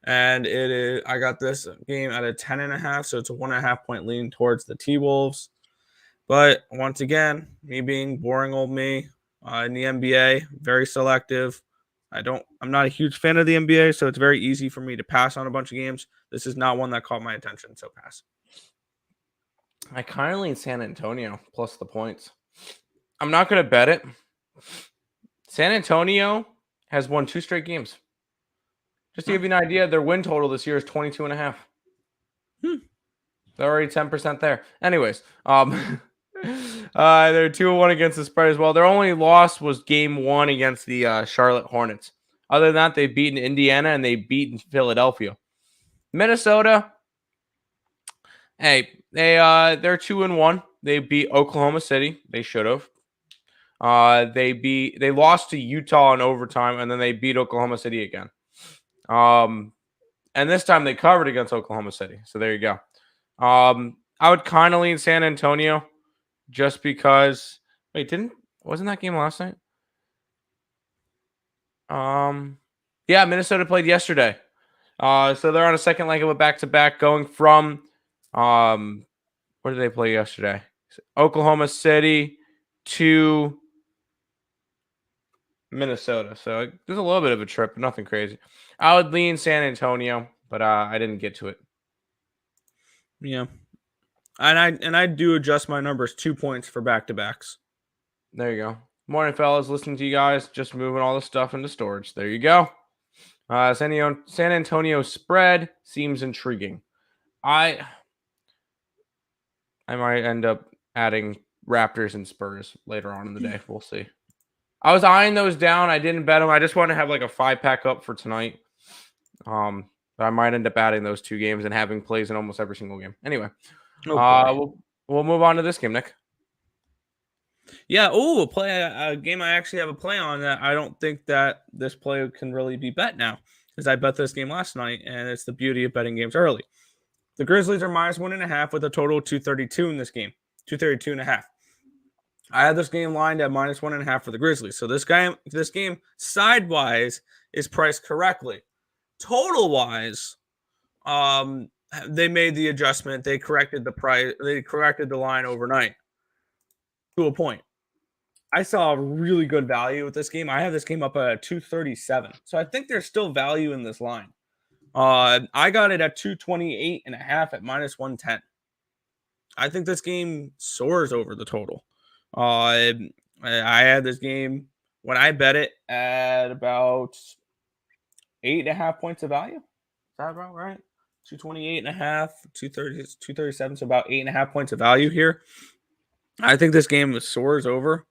Speaker 1: And it is, I got this game at a 10.5, so it's a 1.5-point lean towards the T-Wolves. But once again, me being boring old me in the NBA, very selective. I'm not a huge fan of the NBA, so it's very easy for me to pass on a bunch of games. This is not one that caught my attention, so pass.
Speaker 2: I kind of lean San Antonio plus the points. I'm not going to bet it. San Antonio has won 2 straight games. Just to give you an idea, their win total this year is 22.5. They're already 10% there. Anyways, they're 2-1 against the spread as well. Their only loss was game 1 against the Charlotte Hornets. Other than that, they've beaten Indiana and they've beaten Philadelphia. Minnesota, hey, they're 2-1. They beat Oklahoma City. They should have. They lost to Utah in overtime, and then they beat Oklahoma City again. And this time they covered against Oklahoma City. So there you go. I would kind of lean San Antonio just because. Wait, wasn't that game last night? Yeah, Minnesota played yesterday. So they're on a second leg of a back-to-back going from where did they play yesterday? Oklahoma City to Minnesota. So there's a little bit of a trip, but nothing crazy. I would lean San Antonio, but I didn't get to it.
Speaker 1: Yeah. And I do adjust my numbers 2 points for back-to-backs.
Speaker 2: There you go. Morning, fellas. Listening to you guys. Just moving all the stuff into storage. There you go. San Antonio spread seems intriguing. I might end up adding Raptors and Spurs later on in the day. We'll see. I was eyeing those down. I didn't bet them. I just want to have like a 5-pack up for tonight. But I might end up adding those 2 games and having plays in almost every single game. Anyway, we'll move on to this game, Nick.
Speaker 1: Yeah. A game I actually have a play on that I don't think that this play can really be bet now, because I bet this game last night, and it's the beauty of betting games early. The Grizzlies are minus 1.5 with a total of 232 in this game, 232.5. I had this game lined at minus 1.5 for the Grizzlies. So this game side-wise is priced correctly. Total-wise, they made the adjustment. They corrected the price. They corrected the line overnight to a point. I saw really good value with this game. I have this game up at 237. So I think there's still value in this line. I got it at 228.5 at minus 110. I think this game soars over the total. I had this game when I bet it at about 8.5 points of value. Is that about right? 228.5, 230, 237. So about 8.5 points of value here. I think this game soars over.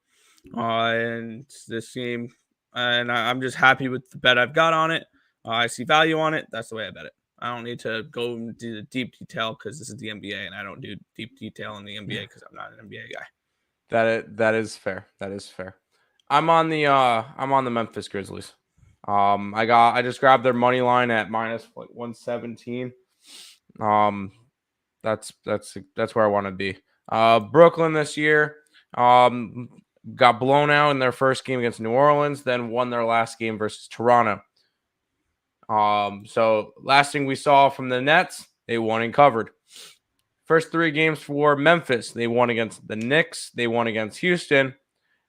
Speaker 1: And this game, and I'm just happy with the bet I've got on it. I see value on it. That's the way I bet it. I don't need to go into the deep detail because this is the NBA, and I don't do deep detail in the NBA because I'm not an NBA guy.
Speaker 2: That is fair. That is fair. I'm on the Memphis Grizzlies. I just grabbed their money line at minus 117. That's where I want to be. Brooklyn this year got blown out in their first game against New Orleans, then won their last game versus Toronto. So last thing we saw from the Nets, they won and covered. First 3 games for Memphis, they won against the Knicks, they won against Houston,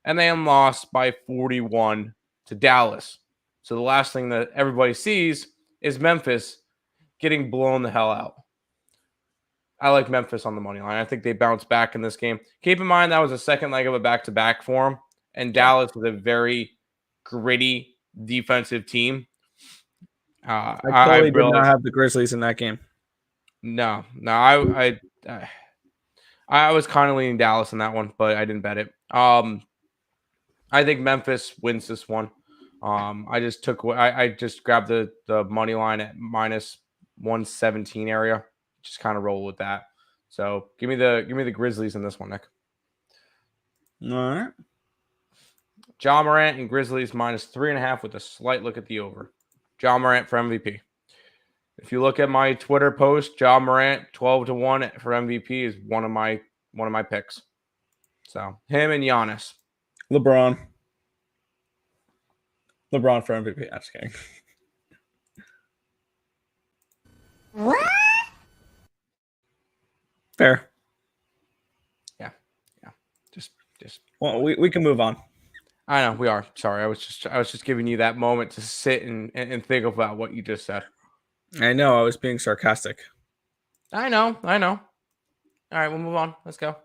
Speaker 2: and they lost by 41 to Dallas. So the last thing that everybody sees is Memphis getting blown the hell out. I like Memphis on the money line. I think they bounce back in this game. Keep in mind that was a second leg of a back-to-back for them, and Dallas is a very gritty defensive team.
Speaker 1: I totally did not have the Grizzlies in that game.
Speaker 2: No, I was kind of leaning Dallas in that one, but I didn't bet it. I think Memphis wins this one. I just grabbed the money line at minus 117 area. Just kind of roll with that. So give me the Grizzlies in this one, Nick.
Speaker 1: All right.
Speaker 2: Ja Morant and Grizzlies -3.5 with a slight look at the over. Ja Morant for MVP. If you look at my Twitter post, Ja Morant 12-1 for MVP is one of my picks. So him and Giannis.
Speaker 1: LeBron for MVP. I'm just kidding.
Speaker 3: What?
Speaker 1: Fair.
Speaker 2: Yeah. Just.
Speaker 1: Well, we can move on.
Speaker 2: I know we are. Sorry, I was just giving you that moment to sit and think about what you just said.
Speaker 1: I know I was being sarcastic.
Speaker 2: I know. All right, we'll move on. Let's go.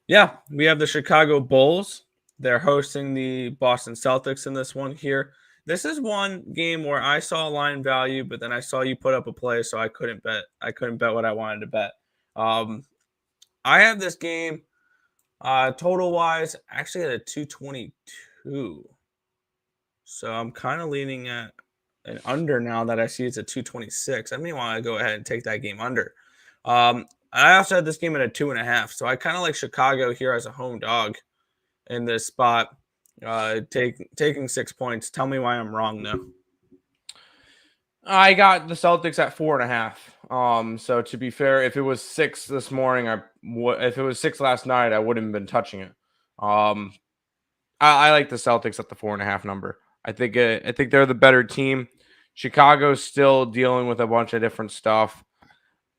Speaker 1: Yeah, we have the Chicago Bulls. They're hosting the Boston Celtics in this one here. This is one game where I saw line value, but then I saw you put up a play, so I couldn't bet. I couldn't bet what I wanted to bet. I have this game total wise actually at a 222. So I'm kind of leaning at an under now that I see it's a 226. I may want to go ahead and take that game under. I also had this game at a 2.5. So I kind of like Chicago here as a home dog in this spot. Taking 6 points. Tell me why I'm wrong though.
Speaker 2: I got the Celtics at 4.5. So to be fair, if it was 6 this morning, if it was 6 last night, I wouldn't have been touching it. I like the Celtics at the 4.5 number. I think they're the better team. Chicago's still dealing with a bunch of different stuff.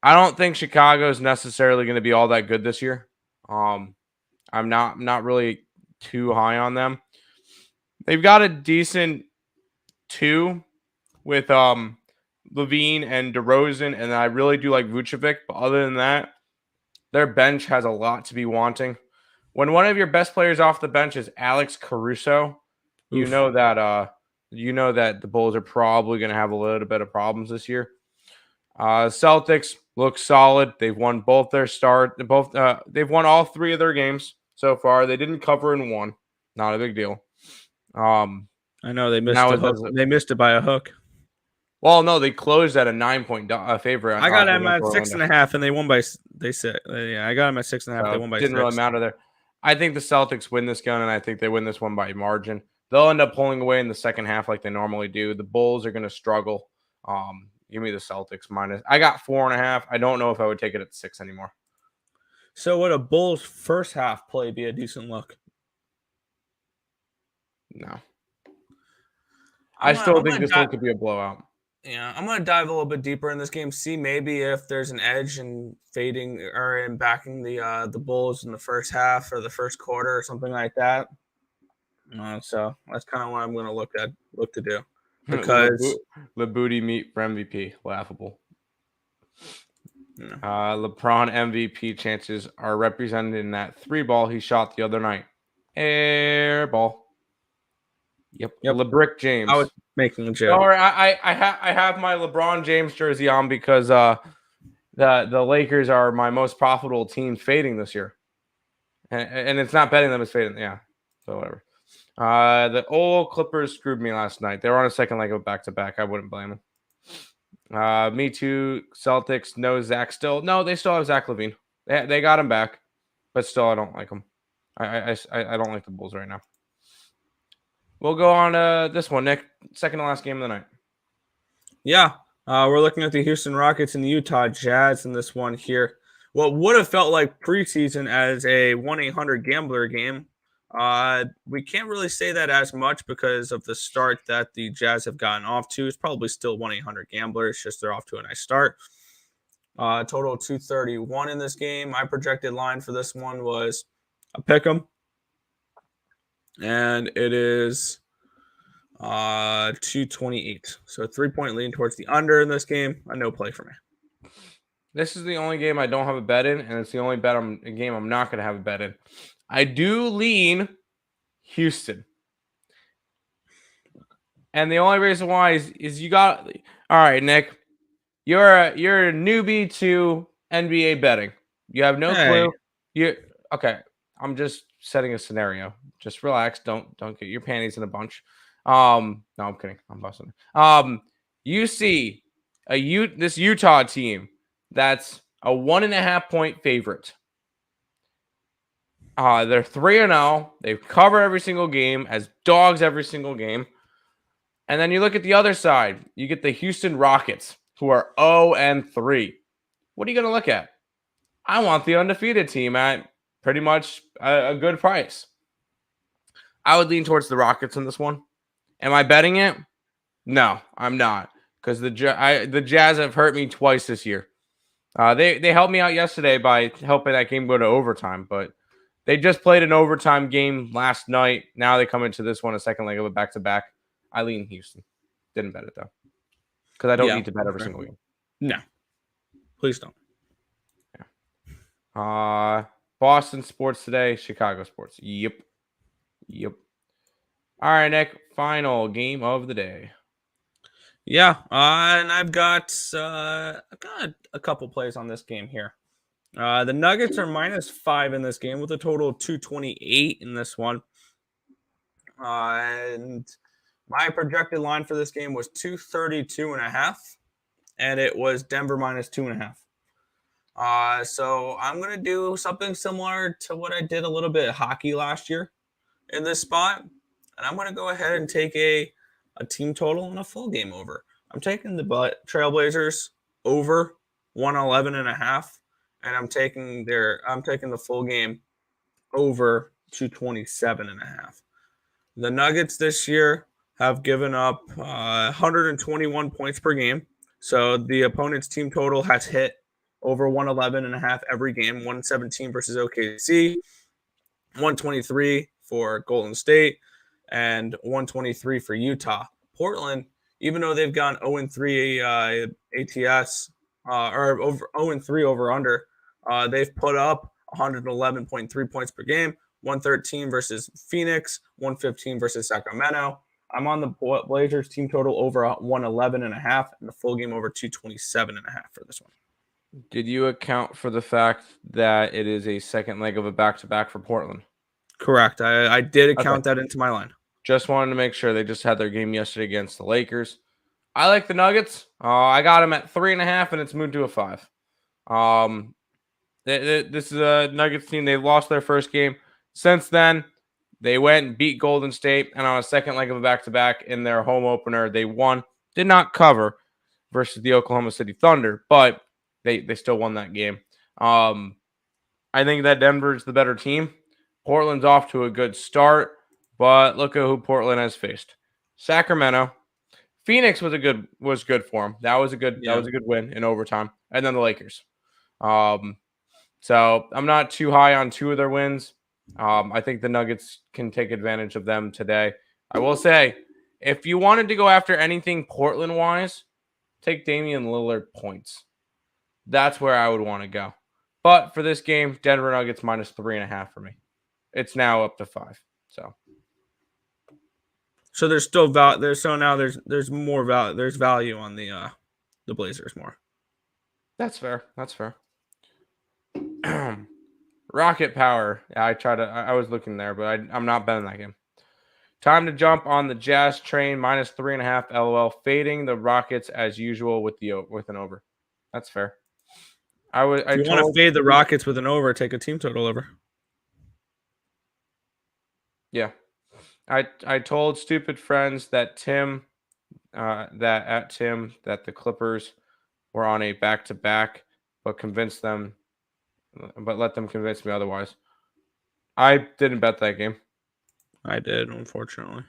Speaker 2: I don't think Chicago's necessarily going to be all that good this year. I'm not really too high on them. They've got a decent 2 with Levine and DeRozan, and I really do like Vucevic. But other than that, their bench has a lot to be wanting. When one of your best players off the bench is Alex Caruso, you know that the Bulls are probably going to have a little bit of problems this year. Celtics look solid. They've won both their they've won all 3 of their games so far. They didn't cover in 1. Not a big deal.
Speaker 1: I know they missed it. They missed it by a hook.
Speaker 2: Well, no, they closed at a 9-point favorite.
Speaker 1: I got them at 6.5, and they won by. They said, "Yeah, I got them at 6.5. They won by.
Speaker 2: Didn't
Speaker 1: 6.
Speaker 2: really matter there. I think the Celtics win this game, and I think they win this one by margin. They'll end up pulling away in the second half like they normally do. The Bulls are going to struggle. Give me the Celtics minus. I got 4.5. I don't know if I would take it at 6 anymore.
Speaker 1: So would a Bulls first half play be a decent look?
Speaker 2: No. I still think this one could be a blowout.
Speaker 1: Yeah, I'm going to dive a little bit deeper in this game. See maybe if there's an edge in fading or in backing the Bulls in the first half or the first quarter or something like that. So that's kind of what I'm going to look to do. Because
Speaker 2: the booty meat for MVP, laughable. LeBron MVP chances are represented in that 3-ball he shot the other night. Air ball. Yep. LeBrick James.
Speaker 1: I was making a joke.
Speaker 2: Sorry, I have my LeBron James jersey on because the Lakers are my most profitable team fading this year, and it's not betting them; it's fading. Yeah, so whatever. The old Clippers screwed me last night. They were on a second leg of back-to-back. I wouldn't blame them. Me too. Celtics, no Zach still. No, they still have Zach LaVine. They got him back, but still I don't like him. I don't like the Bulls right now. We'll go on to this one, Nick. Second to last game of the night.
Speaker 1: Yeah, we're looking at the Houston Rockets and the Utah Jazz in this one here. What would have felt like preseason as a 1-800-gambler game. We can't really say that as much because of the start that the Jazz have gotten off to. It's probably still 1-800-gambler. It's just they're off to a nice start. Total 231 in this game. My projected line for this one was a pick 'em. And it is 228. So a 3-point lean towards the under in this game. A no play for me.
Speaker 2: This is the only game I don't have a bet in, and it's the only game I'm not going to have a bet in. I do lean Houston. And the only reason why is you got – all right, Nick. You're a newbie to NBA betting. You have no clue. Okay, I'm just setting a scenario. Just relax. Don't get your panties in a bunch. No, I'm kidding. I'm busting. You see this Utah team that's a 1.5 point favorite. They're 3-0. They cover every single game as dogs every single game. And then you look at the other side. You get the Houston Rockets, who are 0-3. What are you going to look at? I want the undefeated team at pretty much a good price. I would lean towards the Rockets in this one. Am I betting it? No, I'm not. Because the Jazz have hurt me twice this year. They helped me out yesterday by helping that game go to overtime, but they just played an overtime game last night. Now they come into this one, a second leg of a back-to-back. I lean Houston. Didn't bet it, though. Because I don't need to bet every single game.
Speaker 1: No. Please don't.
Speaker 2: Yeah. Boston sports today, Chicago sports. Yep. All right, Nick. Final game of the day.
Speaker 1: Yeah, and I've got a couple plays on this game here. The Nuggets are -5 in this game with a total of 228 in this one. And my projected line for this game was 232.5, and it was Denver -2.5. So I'm going to do something similar to what I did a little bit of hockey last year in this spot. And I'm going to go ahead and take a team total and a full game over. I'm taking the Trailblazers over 111.5, and I'm taking the full game over 227.5. The Nuggets this year have given up 121 points per game. So the opponent's team total has hit over 111.5 every game. 117 versus OKC, 123 for Golden State, and 123 for Utah. Portland, even though they've gone 0-3 ATS or over 0-3 over under, they've put up 111.3 points per game. 113 versus Phoenix, 115 versus Sacramento. I'm on the Blazers team total over 111.5 and the full game over 227.5 for this one.
Speaker 2: Did you account for the fact that it is a second leg of a back-to-back for Portland?
Speaker 1: Correct. I did account that into my line. Just
Speaker 2: wanted to make sure. They just had their game yesterday against the Lakers. I like the Nuggets. I got them at 3.5, and it's moved to a 5. This is a Nuggets team. They lost their first game. Since then, they went and beat Golden State, and on a second leg of a back-to-back in their home opener, they won. Did not cover versus the Oklahoma City Thunder, but they still won that game. I think that Denver's the better team. Portland's off to a good start, but look at who Portland has faced. Sacramento. Phoenix was good for them. That was a good win in overtime. And then the Lakers. So I'm not too high on two of their wins. I think the Nuggets can take advantage of them today. I will say, if you wanted to go after anything Portland-wise, take Damian Lillard points. That's where I would want to go. But for this game, Denver Nuggets -3.5 for me. It's now up to 5.
Speaker 1: So there's still value. So now there's more value. There's value on the Blazers more.
Speaker 2: That's fair. Rocket Power. I was looking there, but I'm not betting that game. Time to jump on the Jazz train, -3.5 LOL, fading the Rockets as usual with an over. That's fair.
Speaker 1: If you want to fade the Rockets with an over, take a team total over.
Speaker 2: Yeah. I told stupid friends that that the Clippers were on a back-to-back, but let them convince me otherwise. I didn't bet that game.
Speaker 1: I did, unfortunately.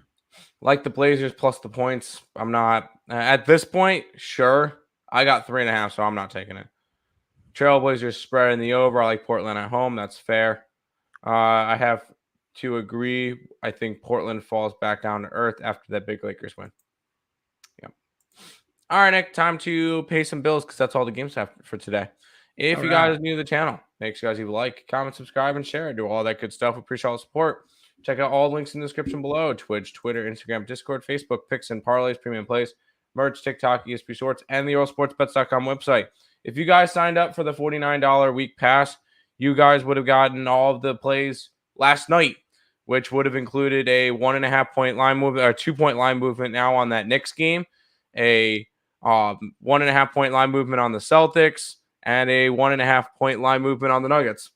Speaker 2: Like the Blazers plus the points. I'm not at this point. Sure, I got 3.5, so I'm not taking it. Trailblazers spreading the over. I like Portland at home. That's fair. I have to agree. I think Portland falls back down to earth after that big Lakers win. Yep. All right, Nick. Time to pay some bills because that's all the games have for today. If you guys are new to the channel, make sure you guys leave a like, comment, subscribe, and share. Do all that good stuff. We appreciate all the support. Check out all the links in the description below. Twitch, Twitter, Instagram, Discord, Facebook, Picks and Parleys, Premium Plays, Merch, TikTok, ESP Shorts, and the EarleSportsBets.com website. If you guys signed up for the $49 week pass, you guys would have gotten all of the plays last night, which would have included a 1.5 point line movement or 2 point line movement now on that Knicks game, a 1.5 point line movement on the Celtics, and a 1.5 point line movement on the Nuggets.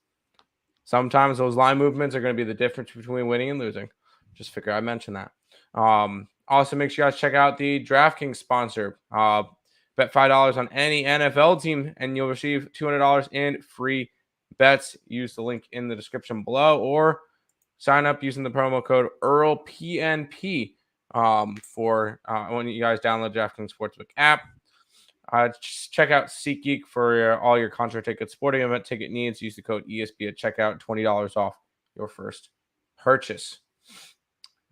Speaker 2: Sometimes those line movements are going to be the difference between winning and losing. Just figure I mentioned that. Also, make sure you guys check out the DraftKings sponsor. Bet $5 on any NFL team, and you'll receive $200 in free bets. Use the link in the description below, or sign up using the promo code EarlePNP for when you guys download DraftKings Sportsbook app. Check out SeatGeek for all your concert tickets, sporting event ticket needs. Use the code ESP at checkout, $20 off your first purchase.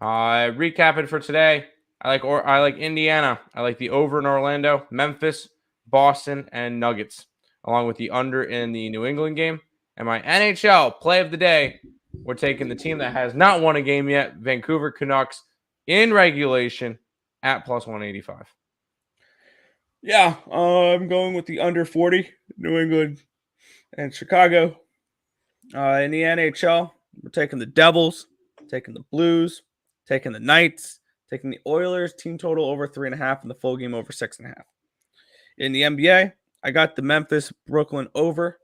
Speaker 2: Recapping for today. I like Indiana. I like the over in Orlando, Memphis, Boston, and Nuggets, along with the under in the New England game. And my NHL play of the day, we're taking the team that has not won a game yet, Vancouver Canucks, in regulation at plus 185.
Speaker 1: Yeah, I'm going with the under 40, New England and Chicago. In the NHL, we're taking the Devils, taking the Blues, taking the Knights, taking the Oilers, team total over 3.5, and the full game over 6.5. In the NBA, I got the Memphis Brooklyn over.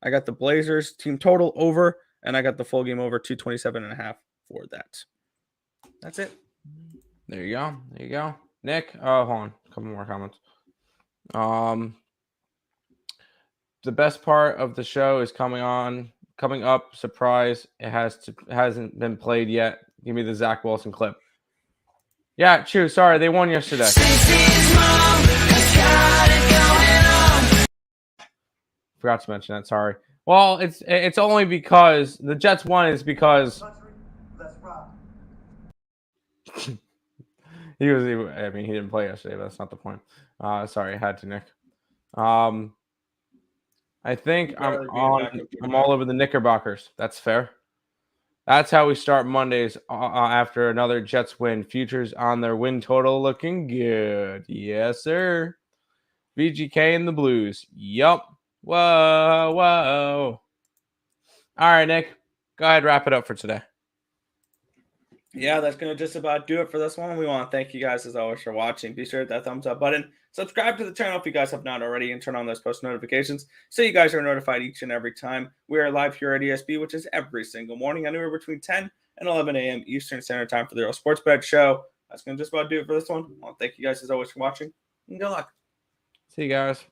Speaker 1: I got the Blazers team total over, and I got the full game over 227.5 for that. That's it.
Speaker 2: There you go. There you go. Nick, hold on. A couple more comments. The best part of the show is coming up. Surprise! It hasn't been played yet. Give me the Zach Wilson clip. Yeah, true. Sorry, they won yesterday. Forgot to mention that. Sorry. Well, it's only because the Jets won is because he didn't play yesterday, but that's not the point. Sorry, I had to, Nick. I think I'm all over the Knickerbockers. That's fair. That's how we start Mondays after another Jets win. Futures on their win total looking good. Yes, sir. VGK and the Blues. Yup. Whoa, whoa. All right, Nick. Go ahead, wrap it up for today.
Speaker 1: Yeah, that's going to just about do it for this one. We want to thank you guys, as always, for watching. Be sure to hit that thumbs up button. Subscribe to the channel if you guys have not already, and turn on those post notifications so you guys are notified each and every time we are live here at ESP, which is every single morning, anywhere between 10 and 11 a.m. Eastern Standard Time for the Earle Sports Bet Show. That's going to just about do it for this one. I want to thank you guys, as always, for watching, and good luck.
Speaker 2: See you guys.